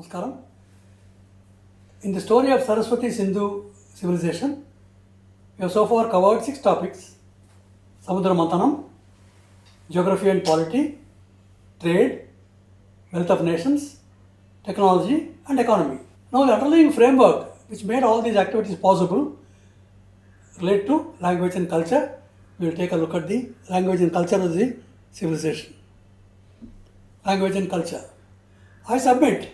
Namaskaram. In the story of Sarasvati Sindhu civilization, we have so far covered 6 topics: Samudra Mantanam, geography and polity, trade, wealth of nations, technology and economy. Now the underlying framework which made all these activities possible relate to language and culture. We will take a look at the language and culture of the civilization. Language and culture. I submit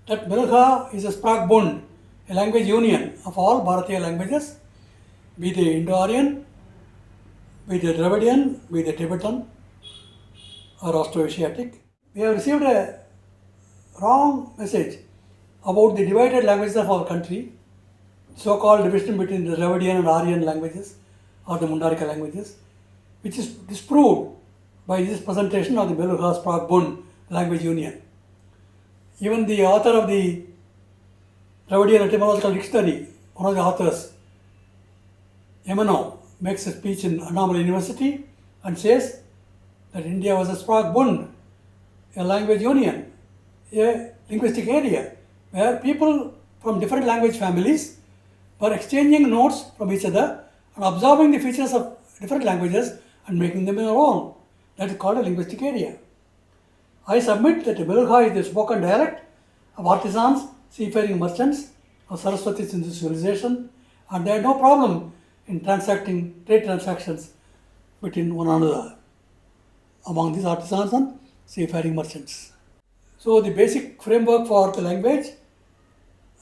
that Melgha is a Sprachbund, a language union of all Bharatiya languages, be they Indo-Aryan, be they Dravidian, be they Tibetan or Austroasiatic. We have received a wrong message about the divided languages of our country, so-called division between the Dravidian and Aryan languages or the Mundarika languages, which is disproved by this presentation of the Melgha Sprachbund language union. Even the author of the Dravidian Etymological Dictionary, one of the authors, Emano, makes a speech in Annamalai University and says that India was a Sprachbund, a language union, a linguistic area where people from different language families were exchanging notes from each other and absorbing the features of different languages and making them their own. That is called a linguistic area. I submit that Melgha is the spoken dialect of artisans, seafaring merchants of Sarasvati Sindhu civilization, and they had no problem in transacting trade transactions between one another among these artisans and seafaring merchants. So the basic framework for the language,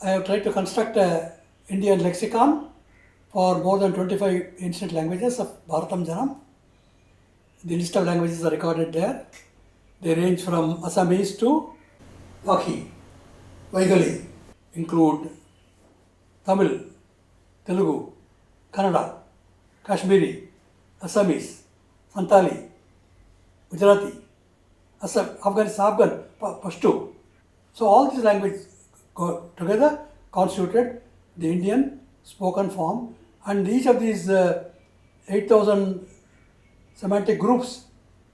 I have tried to construct an Indian lexicon for more than 25 ancient languages of Bharatam Janam. The list of languages are recorded there. They range from Assamese to Wakhi, Vaigali, include Tamil, Telugu, Kannada, Kashmiri, Assamese, Santali, Gujarati, Afghan, Pashto. So all these languages together constituted the Indian spoken form, and each of these 8,000 semantic groups,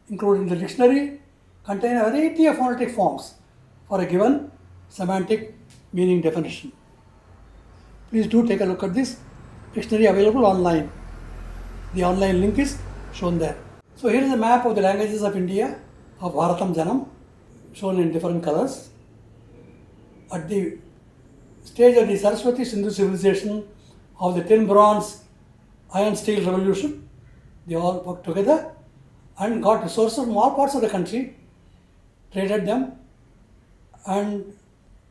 including the dictionary, contain a variety of phonetic forms for a given semantic meaning definition. Please do take a look at this dictionary available online. The online link is shown there. So here is a map of the languages of India of Bharatam Janam, shown in different colors. At the stage of the Sarasvati Sindhu civilization of the tin, bronze, iron, steel revolution, they all worked together and got resources from all parts of the country, traded them and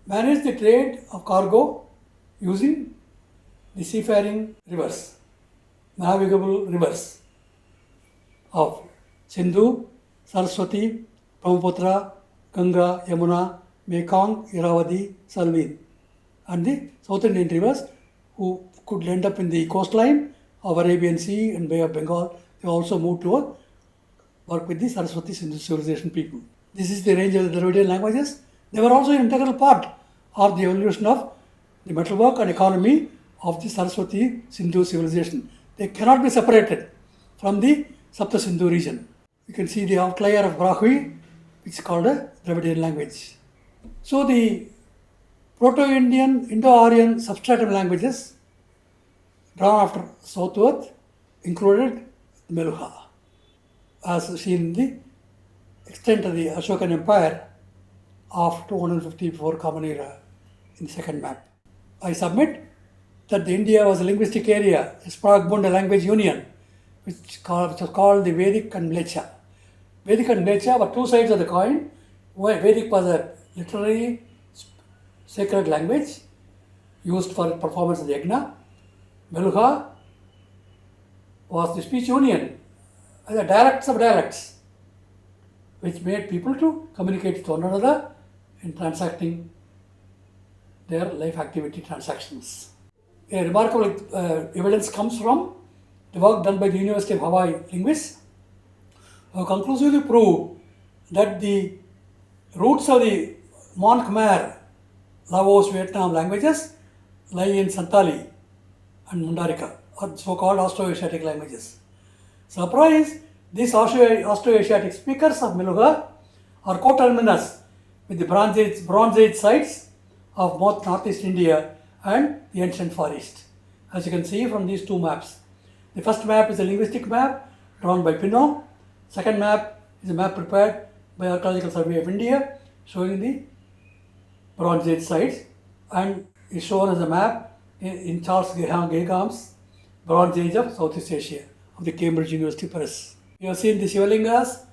managed the trade of cargo using the seafaring rivers, navigable rivers of Sindhu, Saraswati, Brahmaputra, Ganga, Yamuna, Mekong, Iravati, Salween, and the South Indian rivers who could end up in the coastline of Arabian Sea and Bay of Bengal. They also moved to work with the Saraswati Sindhu civilization people. This is the range of the Dravidian languages. They were also an integral part of the evolution of the metalwork and economy of the Saraswati Sindhu civilization. They cannot be separated from the Sapta Sindhu region. You can see the outlier of Brahvi, which is called a Dravidian language. So the Proto-Indian, Indo-Aryan substratum languages drawn after southward included Melgha, as seen in the extent of the Ashokan Empire of 250 before Common Era in the second map. I submit that the India was a linguistic area, a Sprachbund, a language union, which was called the Vedic and Mlecha. Vedic and Mlecha were two sides of the coin. Vedic was a literary sacred language used for performance of the yajna. Melgha was the speech union, the dialects of dialects, which made people to communicate with one another in transacting their life activity transactions. A remarkable evidence comes from the work done by the University of Hawaii linguists, who conclusively prove that the roots of the Mon Khmer, Laos, Vietnam languages lie in Santali and Mundarika, or so-called Austroasiatic languages. Surprise, these Austroasiatic speakers of Melgha are coterminous with the Bronze Age sites of both northeast India and the ancient Far East. As you can see from these two maps. The first map is a linguistic map drawn by Pinot. Second map is a map prepared by Archaeological Survey of India showing the Bronze Age sites and is shown as a map in Charles Geham's Bronze Age of Southeast Asia of the Cambridge University Press. You have seen the Shivalingas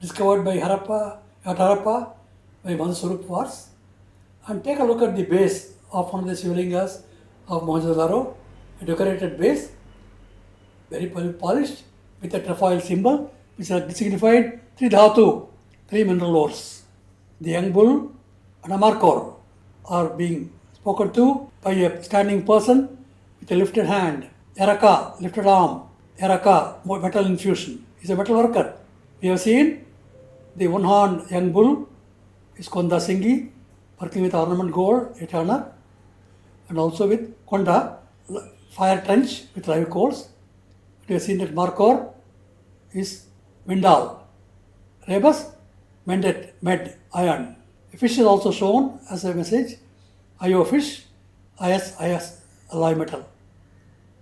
discovered by Harappa by Mansurup Wars, and take a look at the base of one of the Shivalingas of Mohenjo-daro, a decorated base, very polished with a trefoil symbol which signified three dhatu, three mineral ores. The young bull and a markor are being spoken to by a standing person with a lifted hand. Yaraka, lifted arm. Yaraka, metal infusion. He's a metal worker. We have seen the one-horned young bull is Konda Singhi, working with ornament gold, a turner, and also with Konda, fire trench with live coals. We have seen that markor is Vindal. Rebus, med, iron. A fish is also shown as a message. IO fish, IS, alloy metal.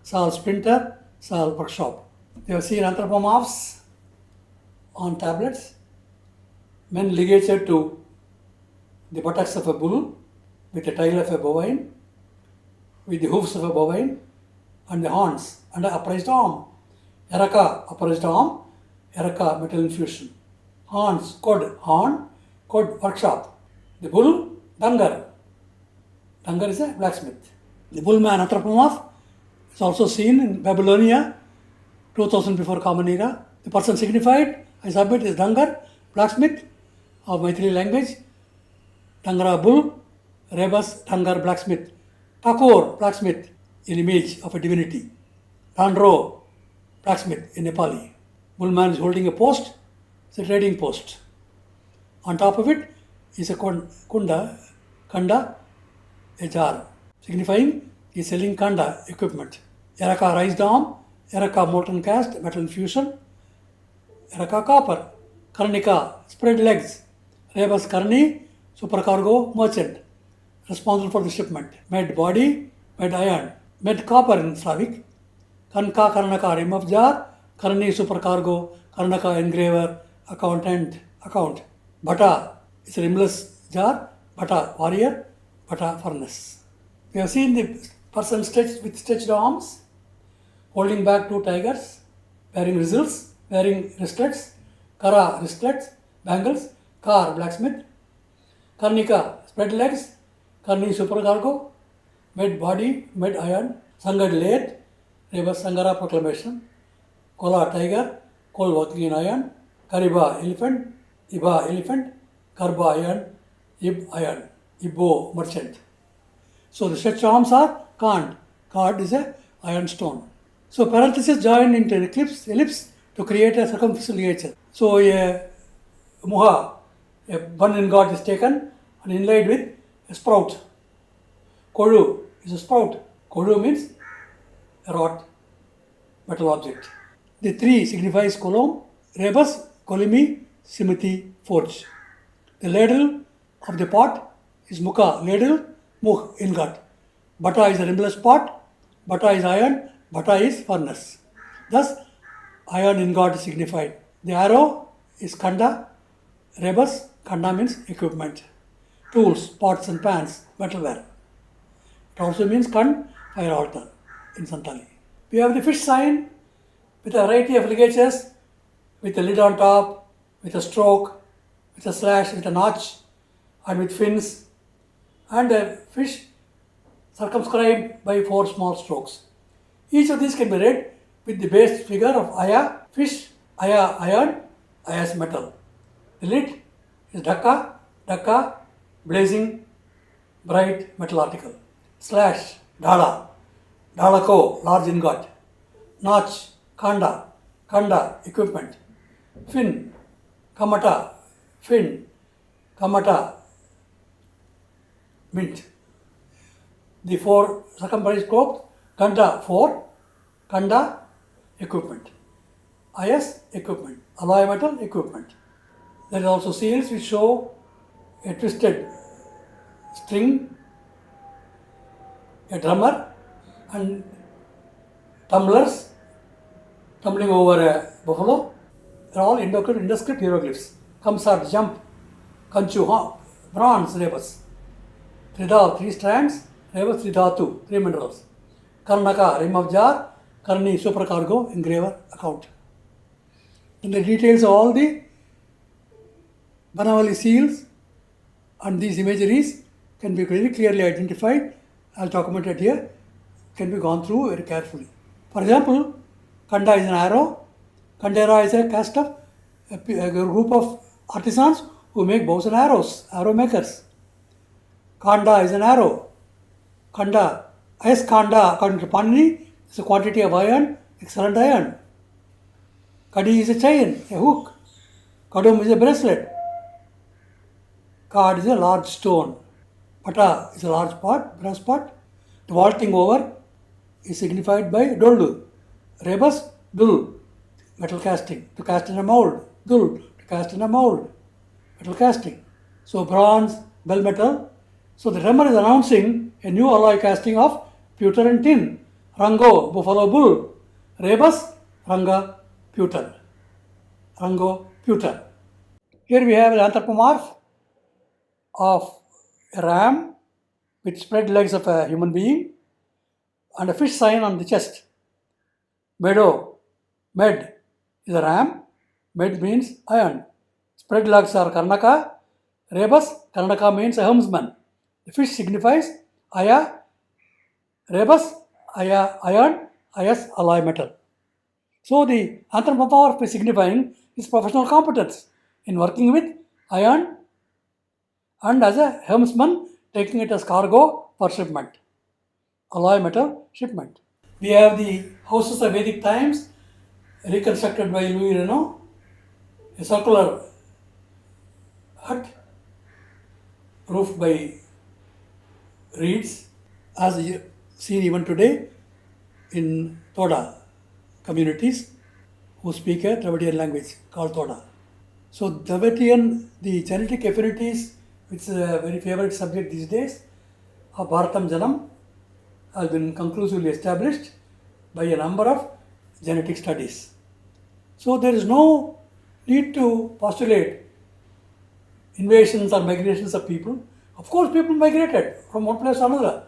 Sal splinter, Sal workshop. We have seen anthropomorphs on tablets. Men ligature to the buttocks of a bull with the tail of a bovine, with the hoofs of a bovine, and the horns and the upraised arm. Yaraka, upraised arm. Yaraka, metal infusion. Horns, cod, horn, cod, workshop. The bull, Dangar. Dangar is a blacksmith. The bullman anthropomorph is also seen in Babylonia, 2000 before Common Era. The person signified, I submit, is Dangar, blacksmith of Maithili language. Dangara bull, Rebus, Dangar, blacksmith. Thakur, blacksmith, an image of a divinity. Dandro, blacksmith in Nepali. Bullman is holding a post, it's a trading post. On top of it is a kanda, a jar, signifying he is selling kanda equipment. Yaraka raised arm, Yaraka molten cast, metal infusion. Yaraka copper, Karnika, spread legs. Rebus Karni, supercargo merchant, responsible for the shipment. Med body, med iron, med copper in Slavic. Kanka Karnaka, rim of jar. Karni supercargo, Karnaka engraver, accountant, account. Bata is a rimless jar, Bata warrior, Bata furnace. We have seen the person stretched with stretched arms, holding back two tigers, wearing results, wearing wristlets, Kara wristlets, bangles, Kar blacksmith, Karnika spread legs, Karni supercargo, med body, med iron, Sangad lathe, Rebus Sangara proclamation, Kola tiger, coal working in iron, Kariba elephant, Iba elephant, Karba iron, Ib iron, Ibo merchant. So the stretched arms are Kand. Kard is a iron stone. So parenthesis joined into ellipse to create a circumferential ligature. So a muha, a bun ingot is taken and inlaid with a sprout. Kodu is a sprout. Kodu means a rod, metal object. The three signifies kolom, rebus, kolimi, simiti, forge. The ladle of the pot is mukha, ladle, muh, ingot. Bata is a rimless pot, bata is iron, bata is furnace. Thus, iron ingot is signified. The arrow is kanda, rebus, kanda means equipment. Tools, pots and pans, metalware. It also means kan, fire altar in Santali. We have the fish sign with a variety of ligatures, with a lid on top, with a stroke, with a slash, with a notch, and with fins, and a fish circumscribed by 4 small strokes. Each of these can be read with the base figure of Aya, fish, Aya, iron, Aya's metal. The lid is Dhaka, blazing, bright metal article. Slash, Dhala, Dhalako, large ingot. Notch, Kanda, equipment. Fin, Kamata, mint. The 4 circumference scope, Kanda 4, Kanda equipment. IS equipment, alloy metal equipment. There are also seals which show a twisted string a drummer, and tumblers tumbling over a buffalo. They're all indescript hieroglyphs. Kamsat, jump, Kanchu, bronze, rebus. Tridha, 3 strands, rebus, Tridhatu, 3 minerals. Karnaka, rim of jar, Karni, supercargo, engraver, account. And the details of all the Banavali seals and these imageries can be very clearly identified, as documented here, can be gone through very carefully. For example, Kanda is an arrow. Kandera is a caste of a group of artisans who make bows and arrows, arrow makers. Kanda is an arrow. Kanda, as Kanda, according to Panini, is a quantity of iron, excellent iron. Kadi is a chain, a hook. Kadum is a bracelet. Card is a large stone. Pata is a large pot, brass pot. The vaulting over is signified by doldu. Rebus, dul, metal casting, to cast in a mold. Dul, to cast in a mold, metal casting. So bronze, bell metal. So the drummer is announcing a new alloy casting of pewter and tin. Rango, buffalo bull. Rebus, ranga, pewter. Rango, pewter. Here we have an anthropomorph of a ram with spread legs of a human being and a fish sign on the chest. Meadow, med is a ram. Med means iron. Spread legs are Karnaka. Rebus, Karnaka means a helmsman. The fish signifies Aya. Rebus, Aya, iron. Ayas, alloy metal. So the anthropomorph is signifying his professional competence in working with iron and as a helmsman taking it as cargo for shipment. Alloy metal shipment. We have the houses of Vedic times reconstructed by Louis Renault, a circular hut roofed by reeds as seen even today in Toda communities who speak a Dravidian language called Toda. So Dravidian, the genetic affinities, which is a very favorite subject these days, of Bharatam Janam has been conclusively established by a number of genetic studies. So there is no need to postulate invasions or migrations of people. Of course, people migrated from one place to another.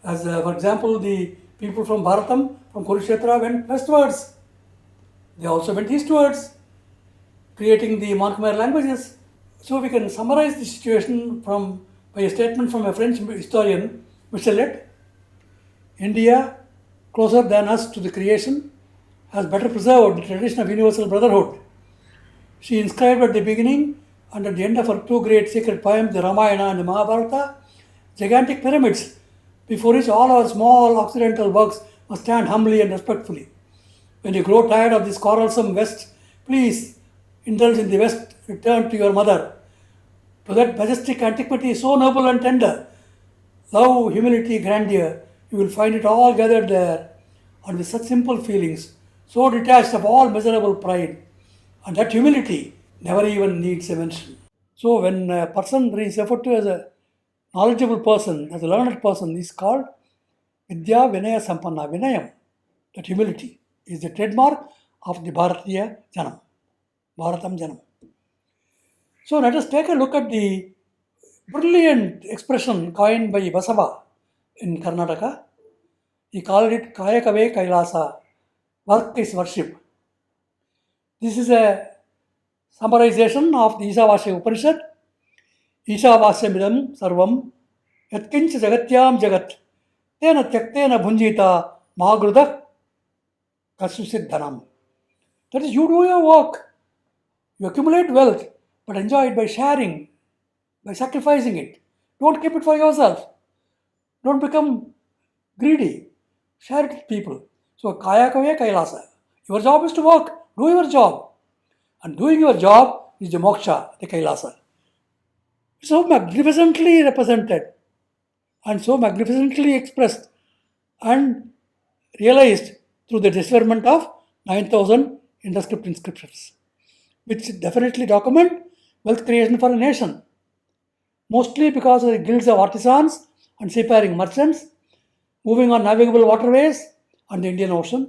As for example, the people from Bharatam, from Kurukshetra went westwards. They also went eastwards, creating the Khmer languages. So we can summarize the situation by a statement from a French historian, Michelet. India, closer than us to the creation, has better preserved the tradition of universal brotherhood. She inscribed at the beginning and at the end of her 2 great sacred poems, the Ramayana and the Mahabharata, gigantic pyramids before which all our small occidental works must stand humbly and respectfully. When you grow tired of this quarrelsome West, please indulge in the West, return to your mother, to that majestic antiquity so noble and tender. Love, humility, grandeur, you will find it all gathered there, and with such simple feelings, so detached of all miserable pride, and that humility never even needs a mention. So when a person is referred to as a knowledgeable person, as a learned person, is called Vidya Vinaya Sampanna. Vinayam, that humility, is the trademark of the Bharatiya Janam, Bharatam Janam. So let us take a look at the brilliant expression coined by Basava in Karnataka. He called it Kayakave Kailasa. Work is worship. This is a summarization of the Isavasya Upanishad. Isavasyamidam sarvam yatkinch jagatyam jagat tena tyaktena bhunjita magrudak kasusiddhanam. That is, you do your work, you accumulate wealth, but enjoy it by sharing, by sacrificing it. Don't keep it for yourself. Don't become greedy. Share it with people. So, kaya kave kailasa. Your job is to work. Do your job. And doing your job is the moksha, the kailasa. So magnificently represented and so magnificently expressed and realized through the decipherment of 9,000 indescript inscriptions, which definitely document wealth creation for a nation. Mostly because of the guilds of artisans and seafaring merchants moving on navigable waterways on the Indian Ocean.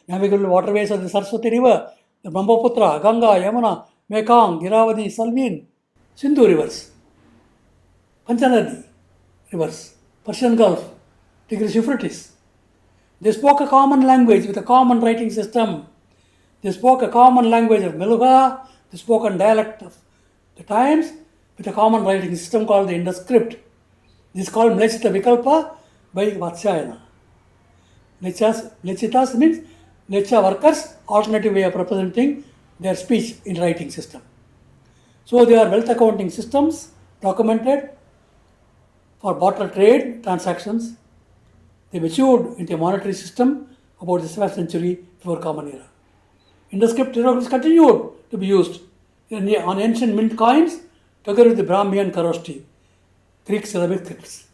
Navigable waterways of the Sarasvati River, the Brahmaputra, Ganga, Yamuna, Mekong, Giravati, Salween, Sindhu rivers, Panchanadi rivers, Persian Gulf, Tigris Euphrates. They spoke a common language with a common writing system. They spoke a common language of Meluga, the spoken dialect of the times, with a common writing system called the Indus script. This is called Mlechita Vikalpa by Vatsyayana. Mlechitas means Mlecha workers, alternative way of representing their speech in writing system. So they are wealth accounting systems documented for barter trade transactions. They matured into a monetary system about the 7th century before Common Era. Indus script hieroglyphs continued to be used on ancient mint coins together with the Brahmi and Kharoshthi, Greek syllabic scripts.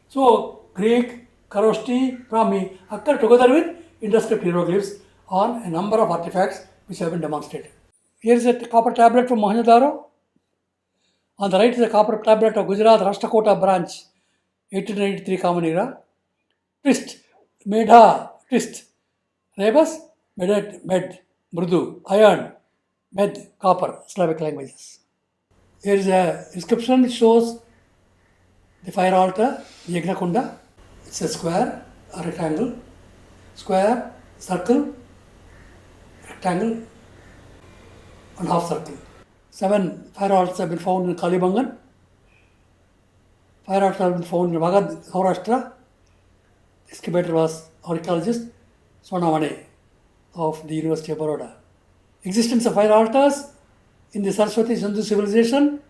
So Greek, Kharoshthi, Brahmi occur together with Indus script hieroglyphs on a number of artifacts which have been demonstrated. Here is a copper tablet from Mohenjo-daro. On the right is a copper tablet of Gujarat Rashtakota branch, 1893 Common Era. Twist, Medha, twist. Rebus, Medet, Med, Mrudu, iron, Med, copper, Slavic languages. Here is a inscription which shows the fire altar, the Yagna Kunda. It's a square, a rectangle, square, circle, rectangle, and half circle. 7 fire altars have been found in Kalibangan. Fire altars have been found in Magad, Saurashtra. The excavator was archaeologist Sonavane of the University of Baroda. Existence of fire altars in the Saraswati Sindhu civilization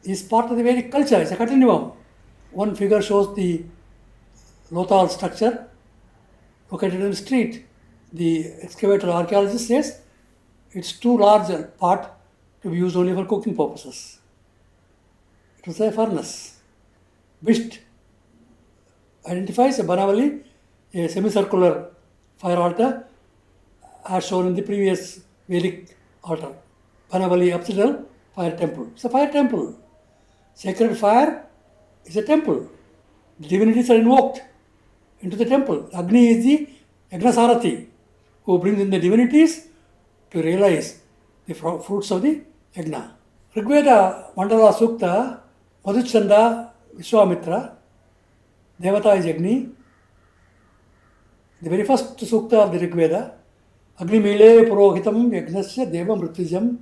is part of the Vedic culture. It's a continuum. One figure shows the Lothal structure located in the street. The excavator archaeologist says it's too large a part to be used only for cooking purposes. It was a furnace. Bisht identifies a Banavali, a semicircular fire altar, as shown in the previous Vedic altar. Banavali Apsidal fire temple. It's a fire temple. Sacred fire is a temple. The divinities are invoked into the temple. Agni is the Yagnasarathi, who brings in the divinities to realize the fruits of the Yagna. Rigveda Mandala Sukta, Madhuchanda Vishwamitra, Devata is Agni. The very first Sukta of the Rigveda, Agni Mile Purohitam Yagnasya Deva Mritujam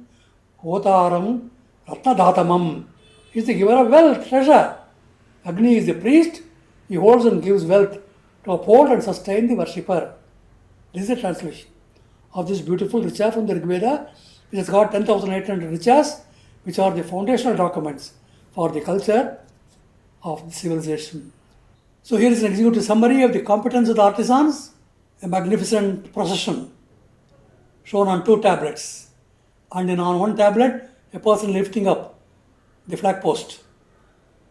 Hotaram Ratnadatamam, is the giver of wealth, treasure. Agni is the priest, he holds and gives wealth to uphold and sustain the worshipper. This is the translation of this beautiful richa from the Rigveda, which has got 10,800 richas, which are the foundational documents for the culture of the civilization. So here is an executive summary of the competence of the artisans, a magnificent procession shown on 2 tablets, and then on one tablet a person lifting up the flag post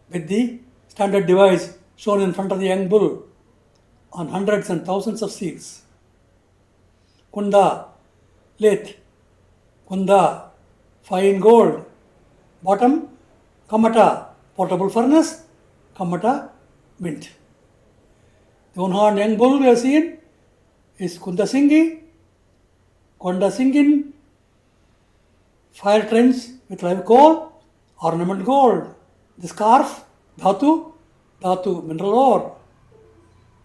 with the standard device shown in front of the young bull on hundreds and thousands of seals. Kunda, lathe, Kunda, fine gold, bottom, Kamata, portable furnace, Kamata, mint. The one-horned young bull we have seen is Kunda Singhi, Konda Singhin, fire trench with live coal, ornament gold. The scarf, Dhatu, Dhatu, mineral ore.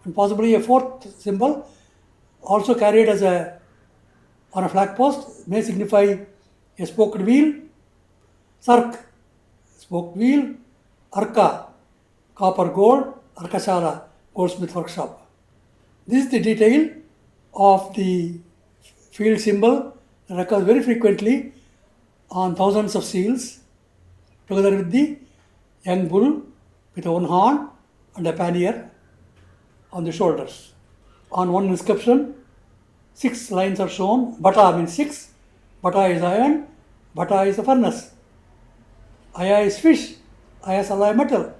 And possibly a 4th symbol, also carried as on a flag post, may signify a spoked wheel. Sark, spoked wheel. Arka, copper gold. Arkashala, goldsmith workshop. This is the detail of the field symbol that occurs very frequently on thousands of seals, together with the young bull with one horn and a pannier on the shoulders. On one inscription, 6 lines are shown. Bata means 6. Bata is iron. Bata is a furnace. Aya is fish. Aya is alloy metal.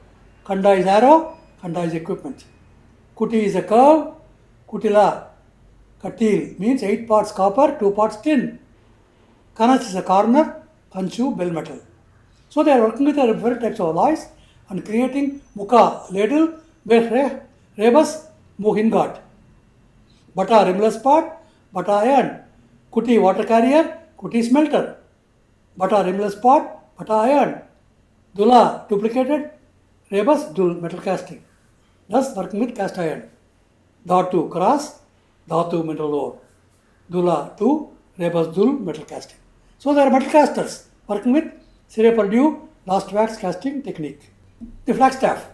Kanda is arrow. Kanda is equipment. Kuti is a curve. Kutila, Katil means 8 parts copper, 2 parts tin. Kanach is a corner. Kanchu, bell metal. So they are working with different types of alloys and creating mukha, ladle, where rebus, mohingat. Bata, rimless pot, bata iron. Kuti, water carrier, kuti smelter. Bata, rimless pot, bata iron. Dula, duplicated, rebus, dul, metal casting. Thus working with cast iron. Dhatu, cross, dhatu, mineral ore. Dula, tu, rebus, dul, metal casting. So they are metal casters working with Sire Purdue last wax casting technique. The flagstaff.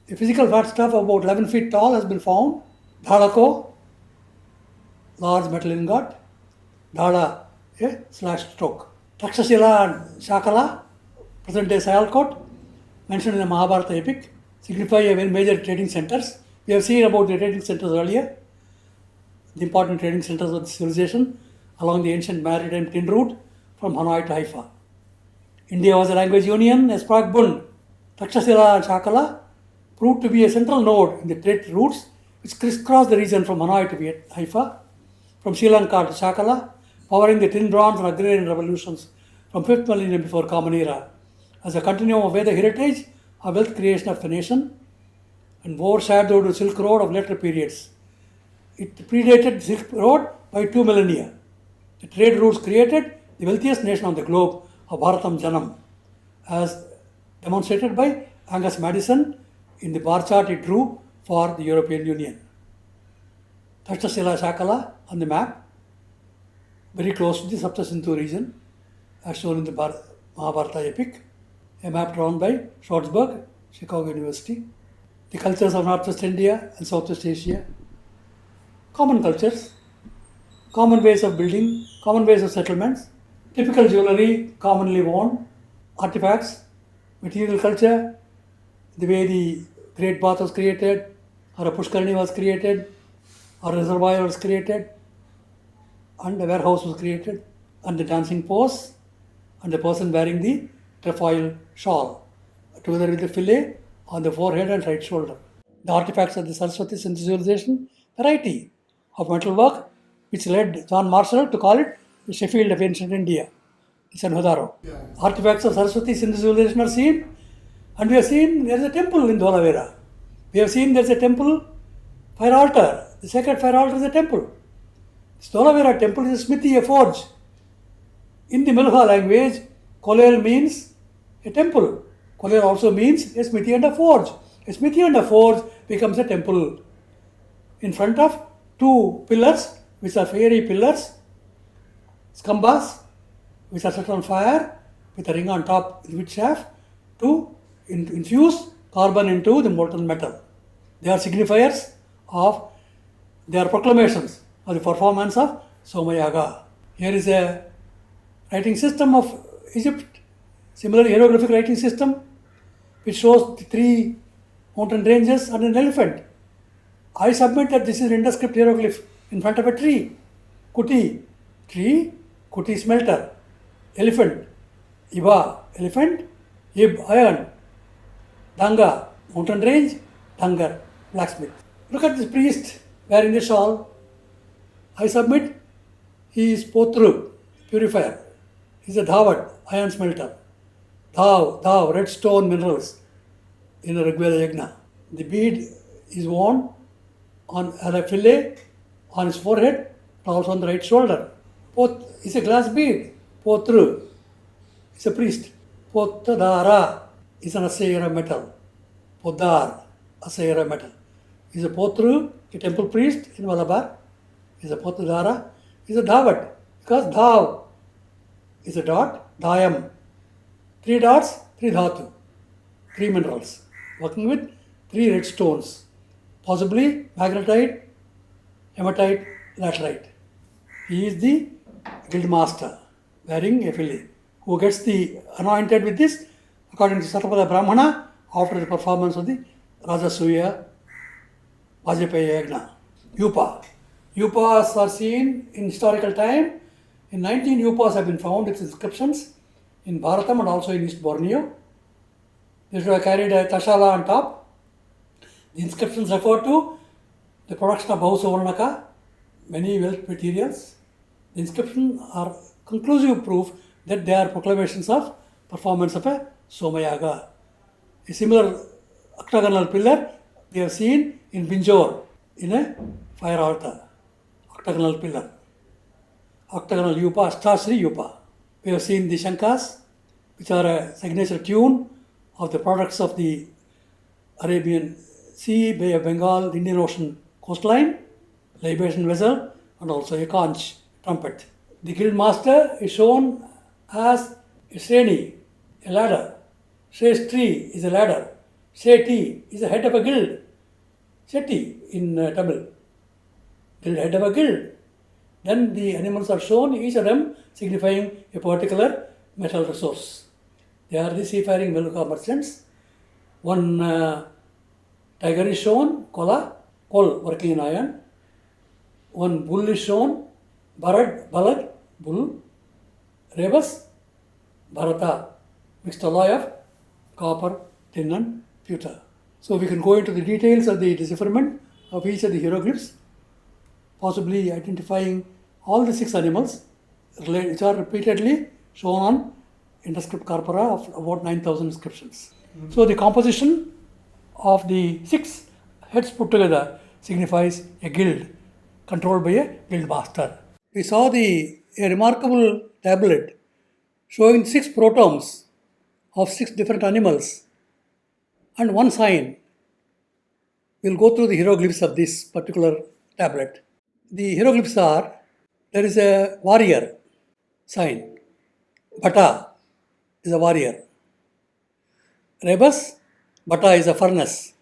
A physical flagstaff about 11 feet tall has been found. Dhalako, large metal ingot. Dhala, a slashed stroke. Takshashila and Shakala, present day Sialkot, mentioned in the Mahabharata epic, signify a very major trading centers. We have seen about the trading centers earlier. The important trading centers of the civilization along the ancient maritime tin route from Hanoi to Haifa. India was a language union, a spark bund. Takshashila and Shakala proved to be a central node in the trade routes which crisscrossed the region from Hanoi to Haifa, from Sri Lanka to Shakala, powering the tin, bronze and agrarian revolutions from 5th millennium before Common Era, as a continuum of Vedic heritage or wealth creation of the nation, and overshadowed the Silk Road of later periods. It predated the Silk Road by 2 millennia. The trade routes created the wealthiest nation on the globe of Bharatam Janam, as demonstrated by Angus Madison in the bar chart he drew for the European Union. Takshashila Shakala on the map, very close to the Sapta-Sindhu region, as shown in the Mahabharata epic, a map drawn by Schwarzberg, Chicago University. The cultures of Northwest India and Southwest Asia. Common cultures, common ways of building, common ways of settlements, typical jewelry commonly worn, artifacts, material culture, the way the Great Bath was created, or a Pushkarani was created, or a reservoir was created, and a warehouse was created, and the dancing pose, and the person wearing the trefoil shawl, together with the fillet on the forehead and right shoulder. The artifacts of the Sarasvati Sindhu civilization, variety of metalwork, which led John Marshall to call it the Sheffield of ancient India. It's an Hodaro. Yeah. Artifacts of Sarasvati Sindhu civilization are seen, and we have seen there is a temple in Dholavira. We have seen there is a temple, fire altar. The sacred fire altar is a temple. This Dholavira temple is a smithy, a forge. In the Milha language, Kolel means a temple. Kolel also means a smithy and a forge. A smithy and a forge becomes a temple. In front of 2 pillars, which are fiery pillars, skambas, which are set on fire with a ring on top which shaft to infuse carbon into the molten metal. They are signifiers of, they are proclamations of the performance of Somayaga. Here is a writing system of Egypt, similar hieroglyphic writing system, which shows the 3 mountain ranges and an elephant. I submit that this is an Indus-script hieroglyph in front of a tree. Kuti, tree, kuti smelter. Elephant, Iba, elephant, Ib, iron. Danga, mountain range, Dangar, blacksmith. Look at this priest wearing the shawl. I submit he is Potru, purifier. He is a Dhavat, iron smelter. Dhav, red stone minerals in the Rigveda Yajna. The bead is worn on a fillet on his forehead, also on the right shoulder. Pot is a glass bead. Potru is a priest. Potadara is an assayera metal. Podar, assayera metal. Is a Potru, a temple priest in Malabar. Is a Potadara, is a Dhavat. Because Dhav is a dot, Dhayam. 3 dots, 3 dhatu. 3 minerals. Working with 3 red stones. Possibly magnetite, hematite, laterite. He is the guild master wearing a fillet, who gets the anointed with this according to Satapada Brahmana after the performance of the Rajasuya Vajapaya Yagna. Yupa. Upas are seen in historical time. In 19 Upas have been found with inscriptions in Bharatam and also in East Borneo. These were carried a tashala on top. The inscriptions refer to the production of Bausavarnaka, many wealth materials. The inscriptions are conclusive proof that they are proclamations of performance of a Somayaga. A similar octagonal pillar we have seen in Binjore in a fire altar, octagonal pillar, octagonal yupa, Ashtasri yupa. We have seen the Shankas, which are a signature tune of the products of the Arabian Sea, Bay of Bengal, the Indian Ocean coastline, libation vessel, and also a conch trumpet. The guild master is shown as a shreni, a ladder. Shrestri is a ladder. Seti is the head of a guild. Seti in Tamil. Guild, head of a guild. Then the animals are shown, each of them signifying a particular metal resource. They are the seafaring Veluka merchants. One tiger is shown, Kola, Kol working in iron. One bull is shown, Balad, bull. Rebus, Bharata, mixed alloy of copper, tin and pewter. So we can go into the details of the decipherment of each of the hieroglyphs, possibly identifying all the 6 animals which are repeatedly shown on interscript corpora of about 9,000 inscriptions. So the composition of the 6 heads put together signifies a guild controlled by a guild master. We saw a remarkable tablet showing 6 protomes of 6 different animals and one sign. We'll go through the hieroglyphs of this particular tablet. The hieroglyphs are, there is a warrior sign. Bata is a warrior. Rebus, Bata is a furnace.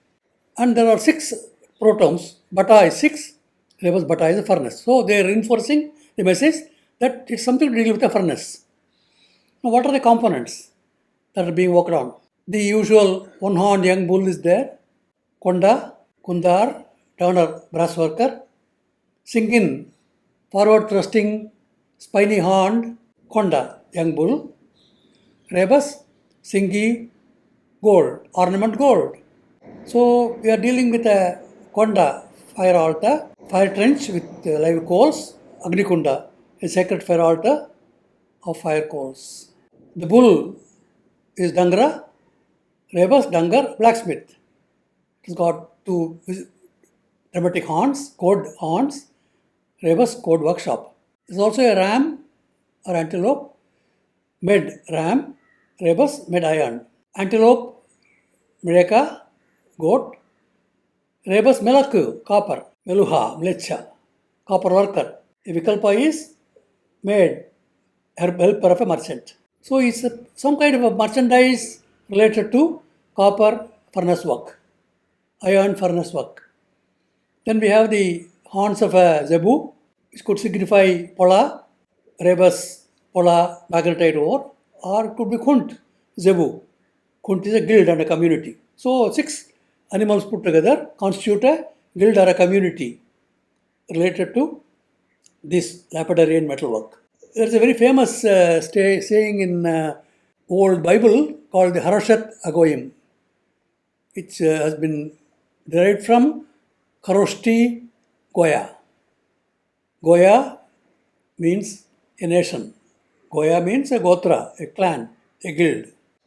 And there are 6 protomes. Bata is 6, Rebus, Bata is a furnace. So they are reinforcing the message that it's something to deal with a furnace. Now what are the components that are being worked on? The usual one-horned young bull is there. Konda, Kundar, Turner, brass worker. Singin, forward thrusting, spiny horned, Konda, young bull. Rebus, Singi, gold, ornament gold. So we are dealing with a Konda, fire altar, fire trench with live coals, Agnikunda, a sacred fire altar of fire coals. The bull is Dangra, Rebus, Dangar, blacksmith. It's got 2 dramatic horns, code horns, Rebus, code workshop. There's also a ram or antelope, med ram, Rebus, med iron. Antelope, Mreka, goat. Rebus, Melaku, copper. Meluha, mlecha, copper worker. A Vikalpa is maid, helper of a merchant. So it's some kind of a merchandise related to copper furnace work, iron furnace work. Then we have the horns of a zebu, which could signify pola, rebus, pola, magnetite ore, or it could be kunt, zebu. Kunt is a guild and a community. So 6 animals put together constitute a guild or a community related to this lapidary and metalwork. There's a very famous saying in old Bible called the Harashat Agoyim, which has been derived from Karoshti Goya. Goya means a nation. Goya means a gotra, a clan, a guild.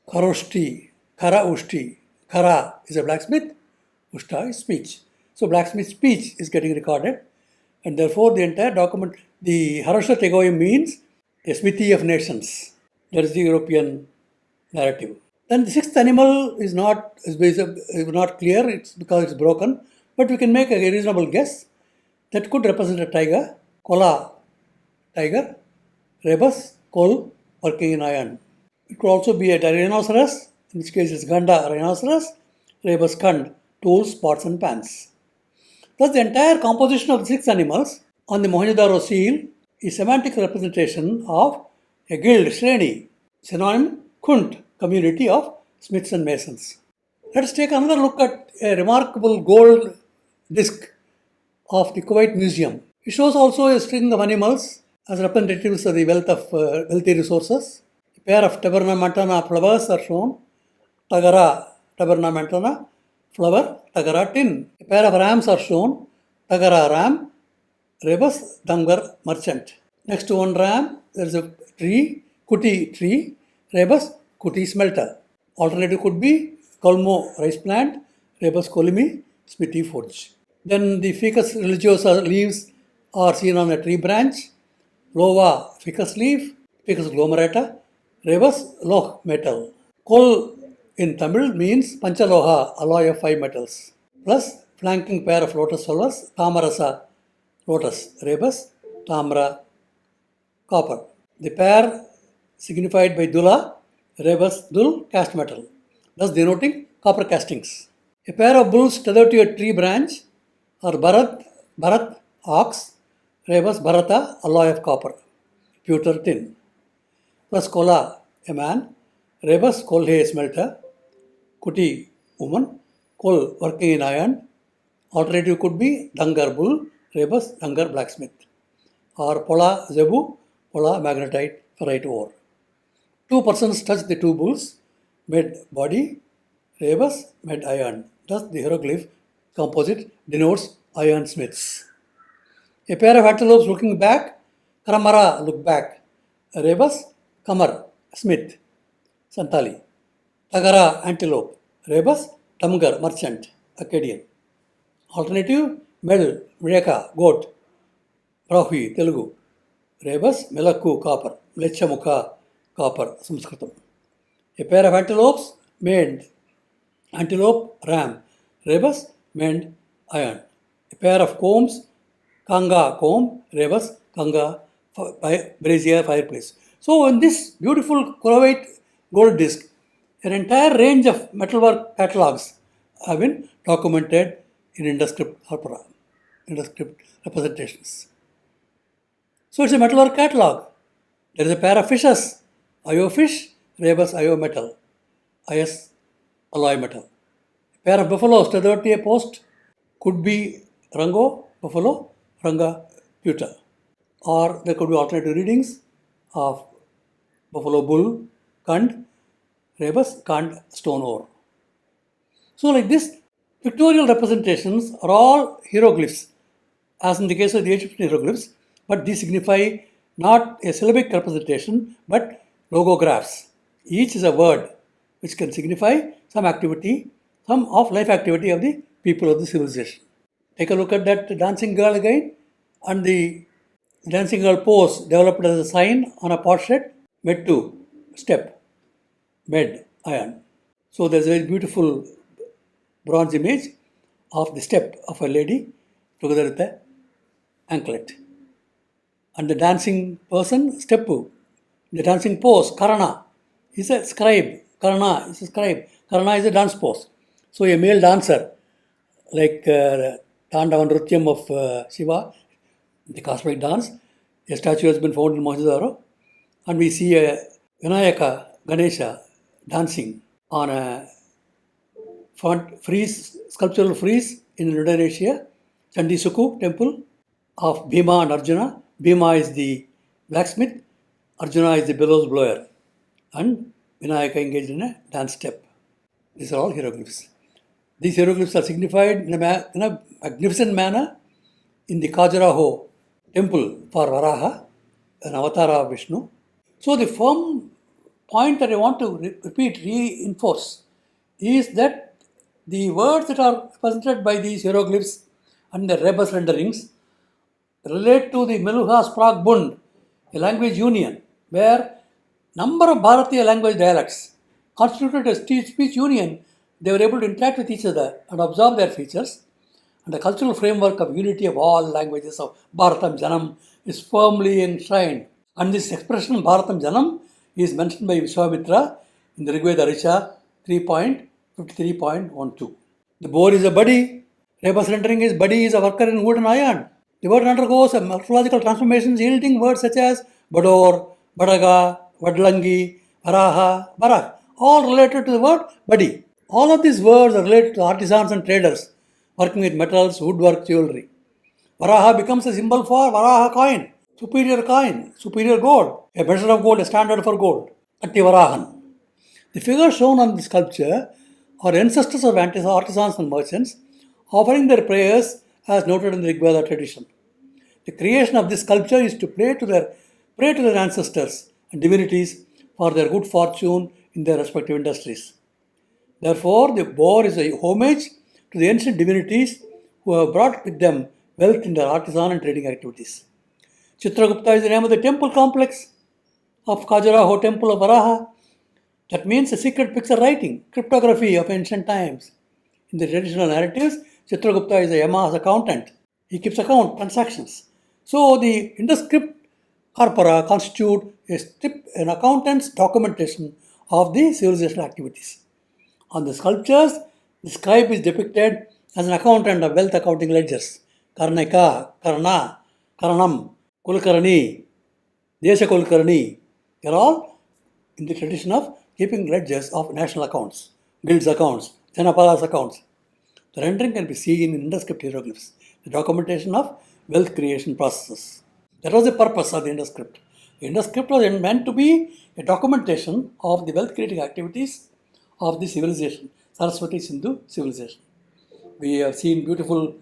Karoshti, Kara Ushti. Kara is a blacksmith, Ushta is speech. So blacksmith speech is getting recorded, and therefore the entire document, the Harashat Agoyim means a smithy of nations. That is the European narrative. Then the 6th animal is not clear, it's because it's broken, but we can make a reasonable guess that could represent a tiger, Kola, tiger, Rebus, coal, working in iron. It could also be a rhinoceros, in which case it's Ganda, rhinoceros, Rebus, Kand, tools, pots and pans. Thus the entire composition of the 6 animals on the Mohenjo-daro seal is semantic representation of a guild, Shreni, synonym, Kunt, community of smiths and masons. Let us take another look at a remarkable gold disc of the Kuwait Museum. It shows also a string of animals as representatives of the wealth of wealthy resources. A pair of tabernamentana flowers are shown. Tagara, tabernamentana, flower, Tagara tin. A pair of rams are shown. Tagara ram, Rebus, Dangar merchant. Next to one ram, there is a tree, Kuti tree, Rebus, Kuti smelter. Alternative could be Kolmo rice plant, Rebus kolimi, smithy forge. Then the ficus religiosa leaves are seen on a tree branch. Lova ficus leaf, ficus glomerata, rebus loh metal. Kol in Tamil means Panchaloha, alloy of 5 metals, plus flanking pair of lotus flowers, Tamarasa, lotus, rebus, Tamra, copper. The pair signified by Dula, rebus, Dul, cast metal, thus denoting copper castings. A pair of bulls tethered to a tree branch are Bharat, ox, rebus, Bharata, alloy of copper, pewter, tin, plus Kola, a man, rebus, Kolhe, smelter, Kuti, woman, Kol, working in iron. Alternative could be Dangar, bull, rebus, Dangar, blacksmith, or Pola, zebu, Pola, magnetite, ferrite ore. Two persons touch the two bulls, made body, rebus, made iron. Thus, the hieroglyph composite denotes iron smiths. A pair of antelopes looking back, Karamara, look back, rebus, Kamar, smith, Santali, Tagara, antelope, rebus, Tamgar, merchant, Akkadian. Alternative, Mel, Mreka, goat, Brahui, Telugu, rebus, Melakku, copper, Mlechamukha, copper, Sanskritam. A pair of antelopes made antelope, ram, rebus, made iron. A pair of combs, Kanga, comb, rebus, Kanga, brazier, fireplace. So in this beautiful Kurovite gold disc, an entire range of metalwork catalogs have been documented in Induscript Harpara, Induscript representations. So it's a metalwork catalog. There is a pair of fishes, Io fish, rebus, Io metal, Is alloy metal. A pair of buffaloes tethered to a post could be Rango, buffalo, Ranga, pewter. Or there could be alternative readings of buffalo bull, Kand, rebus, Kand, stone ore. So like this, pictorial representations are all hieroglyphs, as in the case of the Egyptian hieroglyphs, but these signify not a syllabic representation, but logographs. Each is a word which can signify some activity, some of life activity of the people of the civilization. Take a look at that dancing girl again, and the dancing girl pose developed as a sign on a portrait, made to step, med, iron. So there's a very beautiful bronze image of the step of a lady together with the anklet. And the dancing person, steppu, the dancing pose, karana, is a scribe. Karana is a scribe. Karana is a dance pose. So a male dancer, like Tandavan Nrutyam of Shiva, the cosmic dance, a statue has been found in Mohenjo-daro, and we see a Vinayaka, Ganesha, dancing on a sculptural frieze in Indonesia, Chandisuku temple of Bhima and Arjuna. Bhima is the blacksmith, Arjuna is the bellows blower, and Vinayaka engaged in a dance step. These are all hieroglyphs. These hieroglyphs are signified in a magnificent manner in the Khajuraho temple for Varaha, an avatar of Vishnu. So the firm point that I want to reinforce is that the words that are represented by these hieroglyphs and the rebus renderings relate to the Meluha Sprague Bund, a language union where number of Bharatiya language dialects constituted a speech union. They were able to interact with each other and observe their features, and the cultural framework of unity of all languages of Bharatam Janam is firmly enshrined. And this expression Bharatam Janam is mentioned by Vishwamitra in the Rigveda Risha 3.53.12. The boar is a body. Rebus rendering is body is a worker in wood and iron. The word undergoes morphological transformations yielding words such as Bador, Badaga, Vadlangi, Varaha, Barak, all related to the word body. All of these words are related to artisans and traders working with metals, woodwork, jewelry. Varaha becomes a symbol for Varaha coin, superior gold, a measure of gold, a standard for gold, Atti Varahan. The figures shown on the sculpture are ancestors of artisans and merchants offering their prayers as noted in the Rigveda tradition. The creation of this sculpture is to pray to their ancestors and divinities for their good fortune in their respective industries. Therefore, the boar is a homage to the ancient divinities who have brought with them wealth in their artisan and trading activities. Chitragupta is the name of the temple complex of Khajuraho temple of Varaha. That means a secret picture writing, cryptography of ancient times. In the traditional narratives, Chitragupta is a Yama's accountant. He keeps account transactions. So the Indus script corpora constitute an accountant's documentation of the civilization activities. On the sculptures, the scribe is depicted as an accountant of wealth accounting ledgers. Karnika, Karna, Karanam, Kulkarani, Desha Kulkarani. They are all in the tradition of keeping ledgers of national accounts, guilds accounts, Janapadas accounts. The rendering can be seen in Indus script hieroglyphs, the documentation of wealth creation processes. That was the purpose of the Indus script. The Indus script was meant to be a documentation of the wealth creating activities of the civilization, Sarasvati Sindhu civilization. We have seen beautiful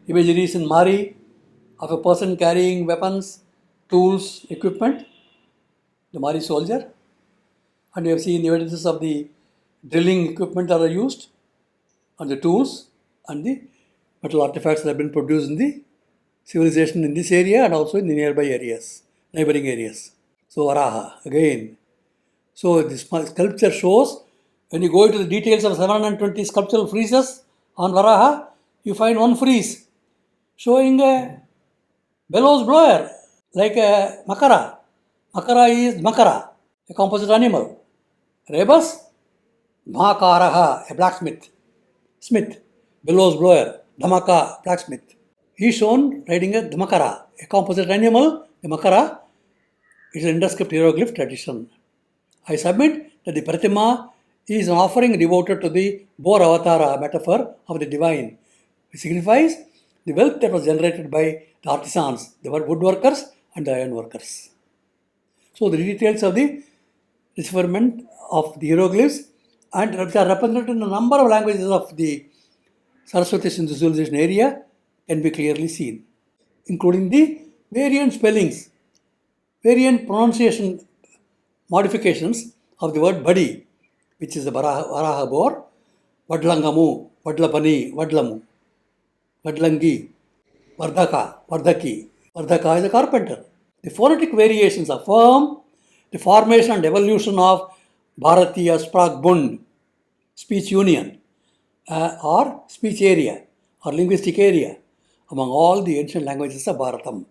imageries in Mari of a person carrying weapons, tools, equipment, the Mari soldier. And we have seen evidences of the drilling equipment that are used, and the tools and the metal artifacts that have been produced in the civilization in this area and also in the nearby areas, neighboring areas. So Varaha again. So this sculpture shows, when you go into the details of 720 sculptural friezes on Varaha, you find one frieze showing a bellows blower like a makara. Makara is makara, a composite animal. Rebus, Dhammakaraha, a blacksmith. Smith, bellows blower. Dhamaka, blacksmith. He is shown riding a Dhammakara, a composite animal. The Makara is an Indus script hieroglyph tradition. I submit that the Pratima is an offering devoted to the boar avatara metaphor of the divine. It signifies the wealth that was generated by the artisans, the woodworkers and the iron workers. So the details of the decipherment of the hieroglyphs and which are represented in a number of languages of the Saraswati Sindhu civilization area can be clearly seen, including the variant spellings, variant pronunciation modifications of the word badi, which is the Varaha boar, Vadlangamu, Vadlapani, Vadlamu, Vadlangi, Vardhaka, Vardhaki. Vardhaka is a carpenter. The phonetic variations affirm the formation and evolution of Bharatiya Spragbund, speech union, or speech area, or linguistic area, among all the ancient languages of Bharatam.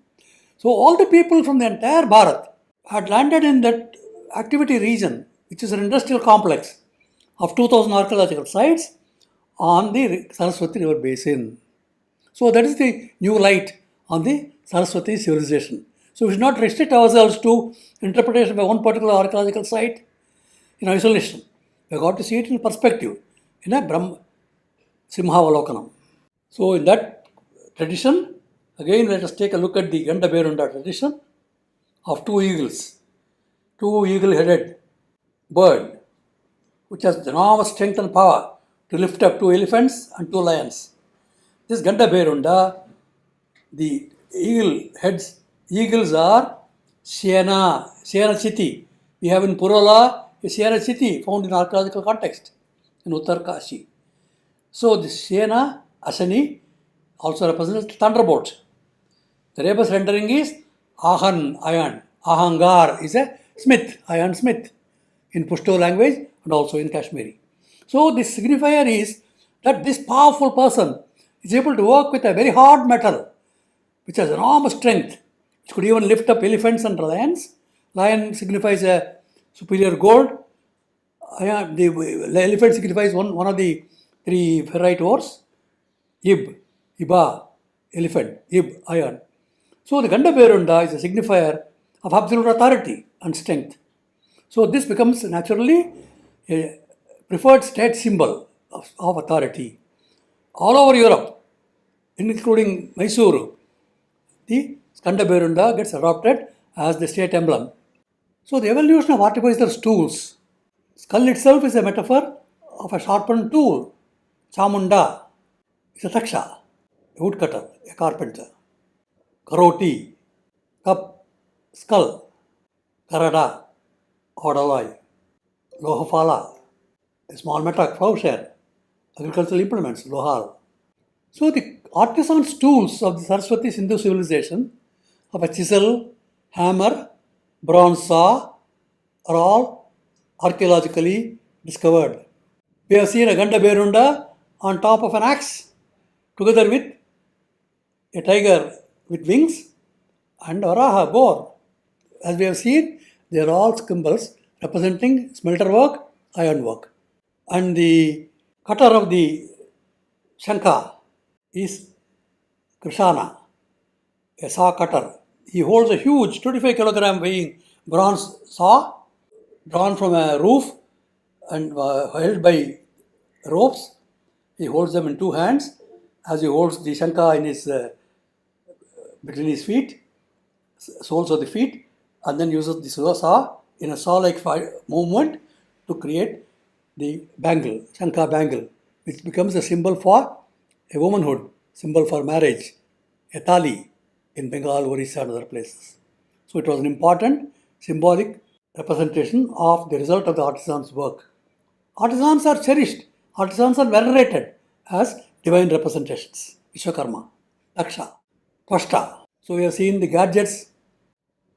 So all the people from the entire Bharat had landed in that activity region, which is an industrial complex of 2000 archaeological sites on the Saraswati river basin. So that is the new light on the Saraswati civilization. So we should not restrict ourselves to interpretation by one particular archaeological site in isolation. We have got to see it in perspective, in a Brahma Simhavalokanam. So in that tradition, again let us take a look at the Ganda Berunda tradition of two eagle-headed bird, which has enormous strength and power to lift up two elephants and two lions. This Ganda Berunda, the eagles are Siena Chiti. We have in Purola a Siena Chiti found in archaeological context in Uttar Kashi. So the Siena Asani also represents thunderbolt. The rebus rendering is Ahan, iron. Ahangar is a smith, iron smith in Pashto language and also in Kashmiri. So this signifier is that this powerful person is able to work with a very hard metal which has enormous strength, which could even lift up elephants and lions. Lion signifies a superior gold. The elephant signifies one of the three ferrite ores. Iba, elephant, iron. So the Ganda Berunda is a signifier of absolute authority and strength. So this becomes naturally a preferred state symbol of authority. All over Europe, including Mysuru, the Ganda Berunda gets adopted as the state emblem. So the evolution of artificer tools. Skull itself is a metaphor of a sharpened tool. Chamunda is a taksha, a woodcutter, a carpenter. Karoti, cup, skull. Karada, odaloi. Lohafala, a small mattock, plowshare. Agricultural implements, lohal. So the artisans' tools of the Sarasvati Sindhu civilization of a chisel, hammer, bronze saw are all archaeologically discovered. We have seen a Ganda Berunda on top of an axe together with a tiger with wings and Varaha boar. As we have seen, they are all symbols representing smelter work, iron work. And the cutter of the Shanka is Krishana, a saw cutter. He holds a huge 25 kilogram weighing bronze saw drawn from a roof and held by ropes. He holds them in two hands as he holds the Shanka in his between his feet, soles of the feet, and then uses the saw in a saw-like movement to create the bangle, Shanka bangle, which becomes a symbol for a womanhood, symbol for marriage, a tali in Bengal, Orissa, and other places. So it was an important symbolic representation of the result of the artisan's work. Artisans are cherished, artisans are venerated as divine representations. Vishwakarma, Daksha, Twashta. So we have seen the gadgets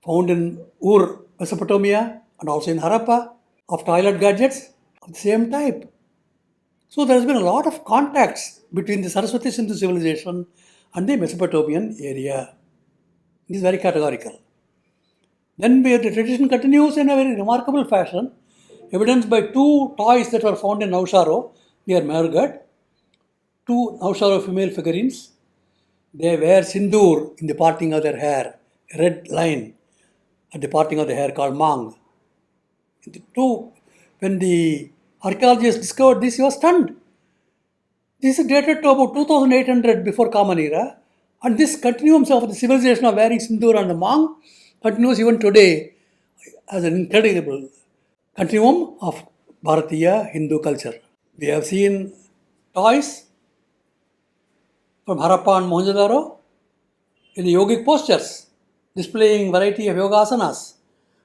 found in Ur, Mesopotamia, and also in Harappa of toilet gadgets of the same type. So there has been a lot of contacts between the Saraswati Sindhu civilization and the Mesopotamian area. It is very categorical. Then the tradition continues in a very remarkable fashion, evidenced by two toys that were found in Nausharo near Mehergarh, two Nausharo female figurines. They wear sindoor in the parting of their hair, a red line at the parting of the hair called mang. When the archaeologists discovered this, he was stunned. This is dated to about 2800 before Common Era, and this continuum of the civilization of wearing sindoor and the mang continues even today as an incredible continuum of Bharatiya Hindu culture. We have seen toys from Harappa and Mohenjo-daro in the yogic postures, displaying variety of yoga asanas.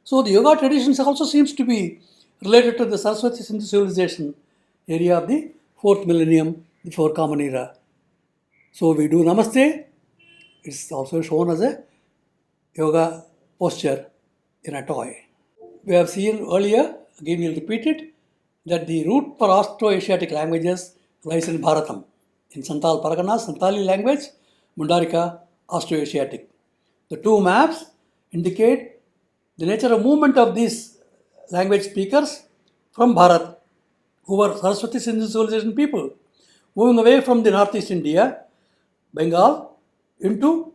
So the yoga traditions also seems to be related to the Saraswati Sindhu civilization area of the 4th millennium before Common Era. So we do Namaste. It's also shown as a yoga posture in a toy. We have seen earlier, again we'll repeat it, that the root for Austro-Asiatic languages lies in Bharatam. In Santal Parganas, Santali language, Mundarika, Austro-Asiatic. The two maps indicate the nature of movement of these language speakers from Bharat, who were Saraswati Sindhu civilization people, moving away from the Northeast India, Bengal, into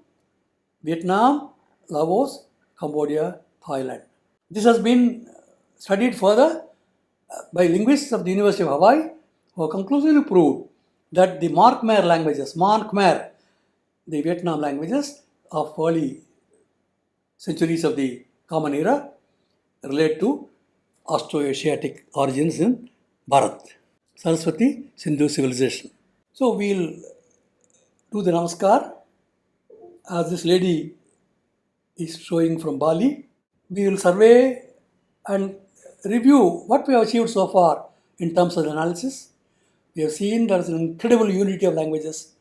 Vietnam, Laos, Cambodia, Thailand. This has been studied further by linguists of the University of Hawaii, who have conclusively proved that the Mark Khmer languages, Mon Khmer, the Vietnam languages of early centuries of the Common Era, relate to Austro-Asiatic origins in Bharat, Saraswati Sindhu civilization. So we'll do the Namaskar as this lady is showing from Bali. We will survey and review what we have achieved so far in terms of the analysis. We have seen there is an incredible unity of languages.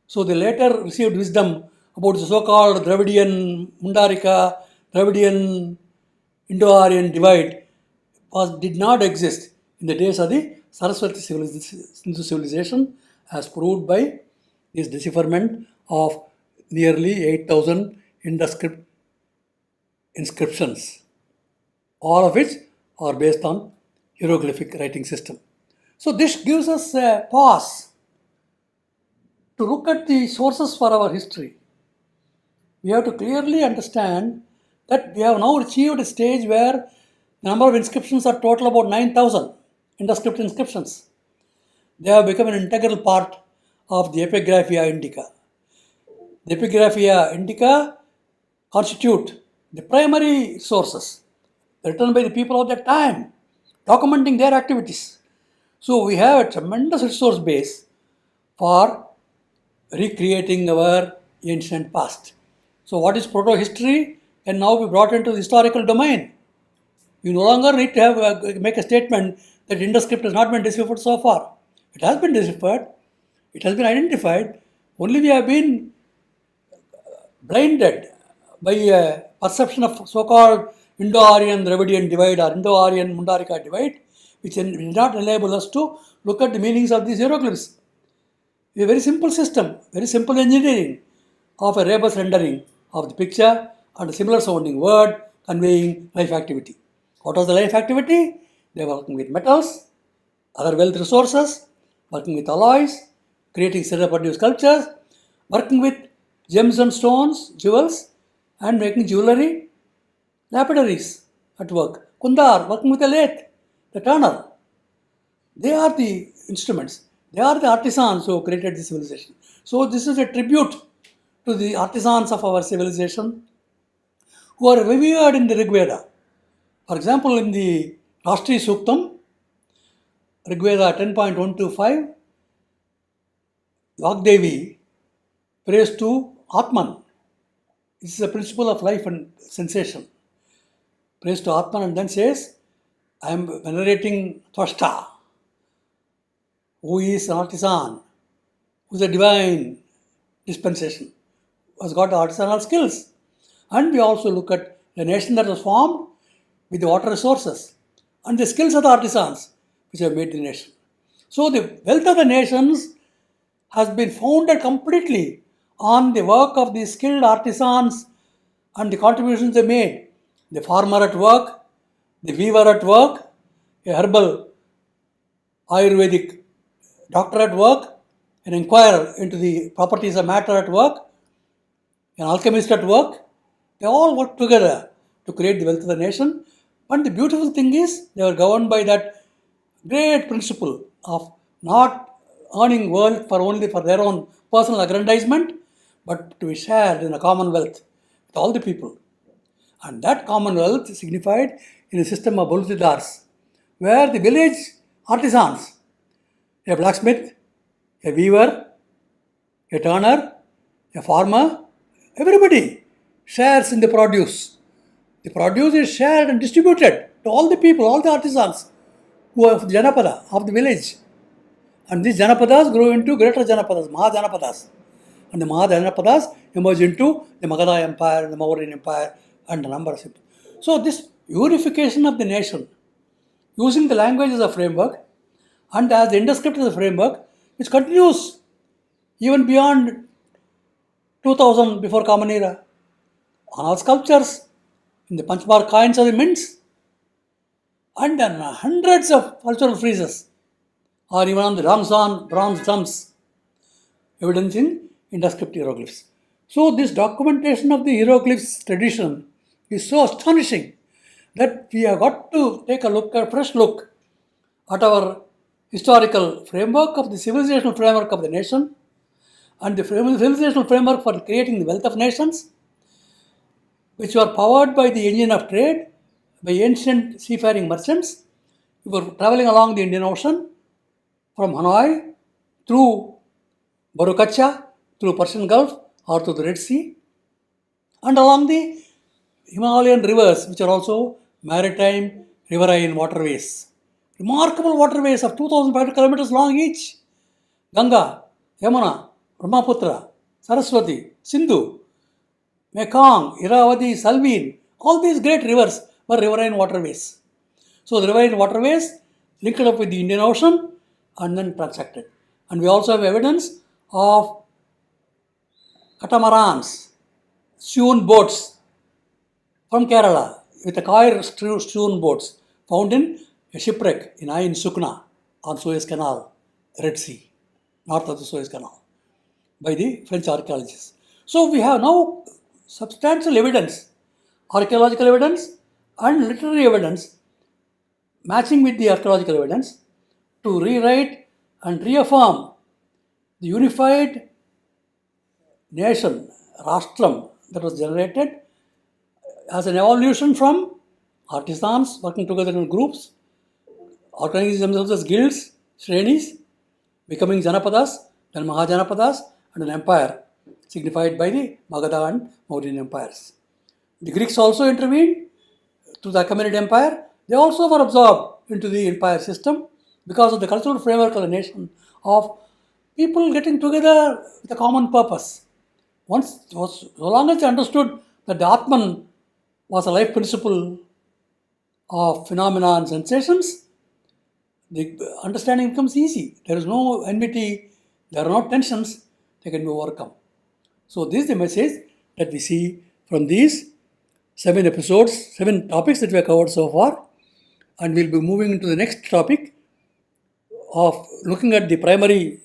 So the later received wisdom about the so-called Dravidian Mundarika, Dravidian Indo-Aryan divide did not exist in the days of the Saraswati Sindhu civilization, as proved by this decipherment of nearly 8,000 inscriptions, all of which are based on hieroglyphic writing system. So this gives us a pause to look at the sources for our history. We have to clearly understand that we have now achieved a stage where the number of inscriptions are total about 9,000 indescript inscriptions. They have become an integral part of the Epigraphia Indica. The Epigraphia Indica constitute the primary sources written by the people of that time, documenting their activities. So we have a tremendous resource base for recreating our ancient past. So what is proto-history can now be brought into the historical domain. You no longer need to have make a statement that Indus script has not been deciphered so far. It has been deciphered, it has been identified, Only we have been blinded by a perception of so-called Indo-Aryan Dravidian divide or Indo-Aryan Mundarika divide, which did not enable us to look at the meanings of these hieroglyphs. It's a very simple system, very simple engineering of a rebus rendering of the picture and a similar sounding word conveying life activity. What was the life activity? They were working with metals, other wealth resources, working with alloys, creating self-produced sculptures, working with gems and stones, jewels, and making jewelry, lapidaries at work. Kundar, working with a lathe, the turner. They are the instruments. They are the artisans who created this civilization. So this is a tribute to the artisans of our civilization who are revered in the Rig Veda. For example, in the Rashtriya Suktam, Rig Veda 10.125, Vagdevi prays to Atman. This is a principle of life and sensation. Prays to Atman and then says, I am venerating Tvashta, who is an artisan, who is a divine dispensation, who has got artisanal skills. And we also look at the nation that was formed with the water resources and the skills of the artisans which have made the nation. So the wealth of the nations has been founded completely on the work of the skilled artisans and the contributions they made. The farmer at work, the weaver at work, a herbal Ayurvedic doctor at work, an inquirer into the properties of matter at work, an alchemist at work. They all work together to create the wealth of the nation. And the beautiful thing is, they were governed by that great principle of not earning wealth only for their own personal aggrandizement, but to be shared in a commonwealth with all the people. And that commonwealth is signified in a system of Bolutidars, where the village artisans, a blacksmith, a weaver, a turner, a farmer, everybody shares in the produce. The produce is shared and distributed to all the people, all the artisans who are of the Janapada, of the village. And these Janapadas grow into greater Janapadas, Mahajanapadas. And the Mahajanapadas emerge into the Magadha Empire, the Mauryan Empire, and a number of people. So this unification of the nation, using the language as a framework, and as the Indus script as a framework, which continues even beyond 2000 before Common Era, on all sculptures, in the Panchmar coins of the mints, and then hundreds of cultural friezes, or even on the Ramzan bronze drums, evidencing Indus script hieroglyphs. So this documentation of the hieroglyphs tradition is so astonishing that we have got to take a fresh look at our historical framework of the civilizational framework of the nation and the civilizational framework for creating the wealth of nations, which were powered by the engine of trade, by ancient seafaring merchants who were traveling along the Indian Ocean from Hanoi through Barukacha, through Persian Gulf or through the Red Sea, and along the Himalayan rivers, which are also maritime riverine waterways. Remarkable waterways of 2,500 kilometers long each. Ganga, Yamuna, Brahmaputra, Sarasvati, Sindhu, Mekong, Irrawaddy, Salween, all these great rivers were riverine waterways. So the riverine waterways linked up with the Indian Ocean and then transacted. And we also have evidence of catamarans, stone boats from Kerala with the coir stone boats found in a shipwreck in Ain Sukna on Suez Canal, Red Sea, north of the Suez Canal, by the French archaeologists. So we have now substantial evidence, archaeological evidence and literary evidence matching with the archaeological evidence to rewrite and reaffirm the unified nation, Rastram, that was generated as an evolution from artisans working together in groups, organizing themselves as guilds, shrenis, becoming Janapadas, then Mahajanapadas, and an empire signified by the Magadha and Mauryan empires. The Greeks also intervened through the Achaemenid Empire. They also were absorbed into the empire system because of the cultural framework of the nation of people getting together with a common purpose. So long as they understood that the Atman was a life principle of phenomena and sensations, the understanding becomes easy. There is no enmity, there are no tensions, they can be overcome. So this is the message that we see from these 7 episodes, 7 topics that we have covered so far. And we'll be moving into the next topic of looking at the primary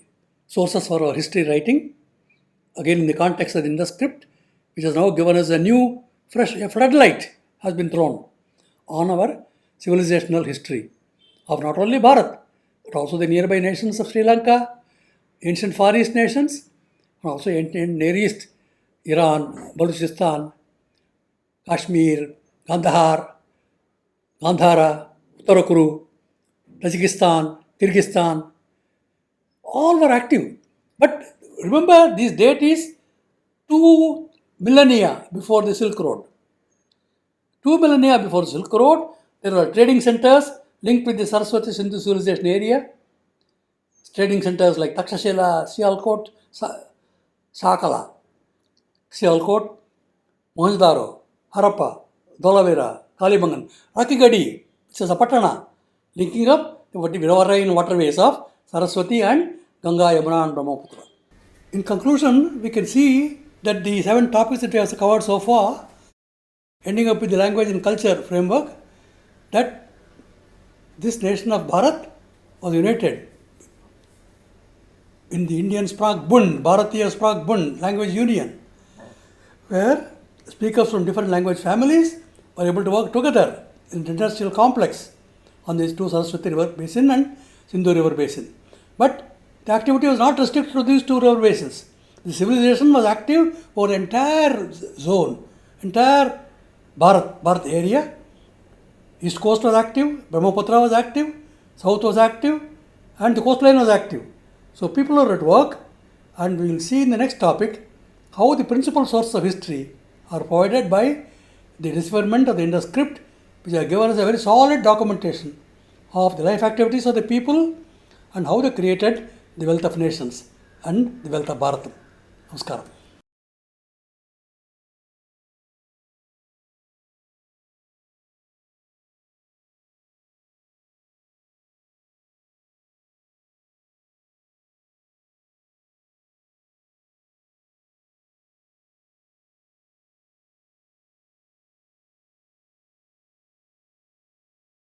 sources for our history writing, again in the context of the Indus script, which has now given us a new, fresh floodlight has been thrown on our civilizational history of not only Bharat, but also the nearby nations of Sri Lanka, ancient Far East nations, and also ancient Near East, Iran, Balochistan, Kashmir, Gandhara, Uttarakuru, Tajikistan, Kyrgyzstan, all were active. But remember, this date is 2 millennia before the Silk Road. 2 millennia before the Silk Road, there were trading centers linked with the Sarasvati Sindhu civilization area. Trading centers like Takshashila, Sialkot, Sakala, Sialkot, Mohenjo-daro, Harappa, Dholavira, Kalibangan, Rakigadi, which is a patana, linking up the riverine waterways of Saraswati and Ganga, Yamuna and Brahmaputra. In conclusion, we can see that the 7 topics that we have covered so far, ending up with the language and culture framework, that this nation of Bharat was united in the Indian Sprach Bund, Bharatiya Sprach Bund, language union, where speakers from different language families were able to work together in an industrial complex on these 2 Saraswati river basin and Sindhu river basin. But the activity was not restricted to these 2 river basins. The civilization was active over the entire zone, entire Bharat area. East coast was active, Brahmaputra was active, south was active, and the coastline was active. So people are at work, and we will see in the next topic how the principal sources of history are provided by the decipherment of the Indus script, which have given us a very solid documentation of the life activities of the people and how they created the wealth of nations and the wealth of Bharat. Namaskaram.